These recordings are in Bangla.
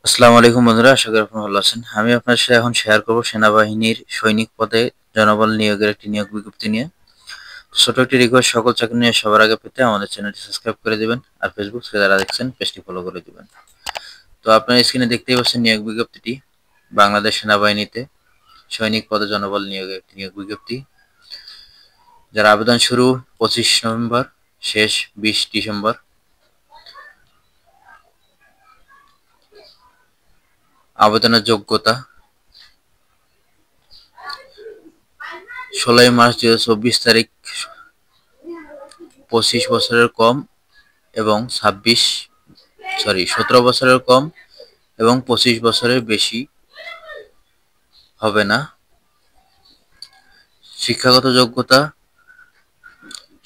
আসসালামু আলাইকুম বন্ধুরা, আশা করি আপনারা ভালো আছেন। আমি আপনার সাথে এখন শেয়ার করব সেনাবাহিনীর সৈনিক পদে জনবল নিয়োগের একটি নিয়োগ বিজ্ঞপ্তি নিয়ে। ছোট একটি রিকোয়েস্ট, সকল চাকরি নিয়ে সবার আগে পেতে আমাদের চ্যানেলটি সাবস্ক্রাইব করে দিবেন আর ফেসবুক থেকে যারা দেখছেন পেজটি ফলো করে দিবেন। তো আপনার স্ক্রিনে দেখতেই পাচ্ছেন নিয়োগ বিজ্ঞপ্তিটি বাংলাদেশ সেনাবাহিনীতে সৈনিক পদে জনবল নিয়োগের একটি নিয়োগ বিজ্ঞপ্তি, যার আবেদন শুরু 25 নভেম্বর, শেষ 20 ডিসেম্বর। আবেদনের যোগ্যতা 16 মার্চ 2024 তারিখ, 25 বছরের কম এবং 17 বছরের কম এবং 25 বছরের বেশি হবে না। শিক্ষাগত যোগ্যতা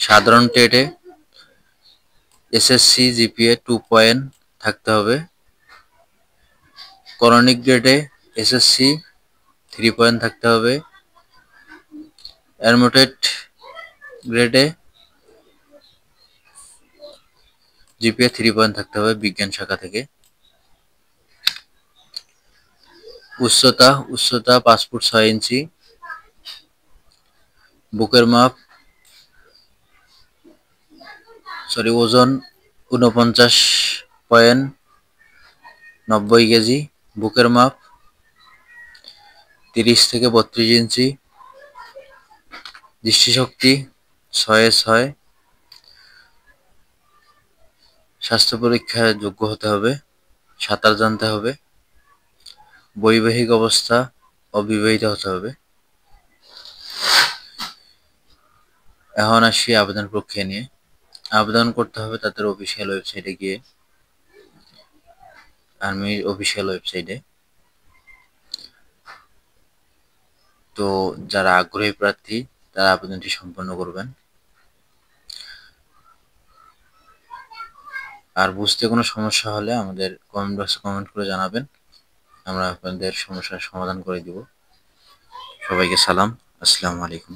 সাধারণ টেটে এসএসসি জিপিএ 2 পয়েন্ট থাকতে হবে। করণিক গ্রেডে এসএসসি 3 পয়েন্ট থাকতে হবে। অ্যারমোটেড গ্রেডে জিপিএ 3 পয়েন্ট থাকতে হবে বিজ্ঞান শাখা থেকে। উচ্চতা 5 ফুট 6 ইঞ্চি। বুকের মাপ ওজন 49.90 কেজি। বুকের মাপ 30 থেকে 32 ইঞ্চি। দৃষ্টিশক্তি 6/6। স্বাস্থ্য পরীক্ষায় যোগ্য হতে হবে। সাঁতার জানতে হবে। বৈবাহিক অবস্থা অবিবাহিত হতে হবে। এখন আসি আবেদন প্রক্রিয়া নিয়ে। আবেদন করতে হবে তাদের অফিসিয়াল ওয়েবসাইটে গিয়ে, আর্মির অফিসিয়াল ওয়েবসাইটে। তো যারা আগ্রহী প্রার্থী তারা আবেদনটি সম্পন্ন করবেন। আর বুঝতে কোনো সমস্যা হলে আমাদের কমেন্ট বক্সে কমেন্ট করে জানাবেন, আমরা আপনাদের সমস্যার সমাধান করে দিব। সবাইকে সালাম, আসসালামু আলাইকুম।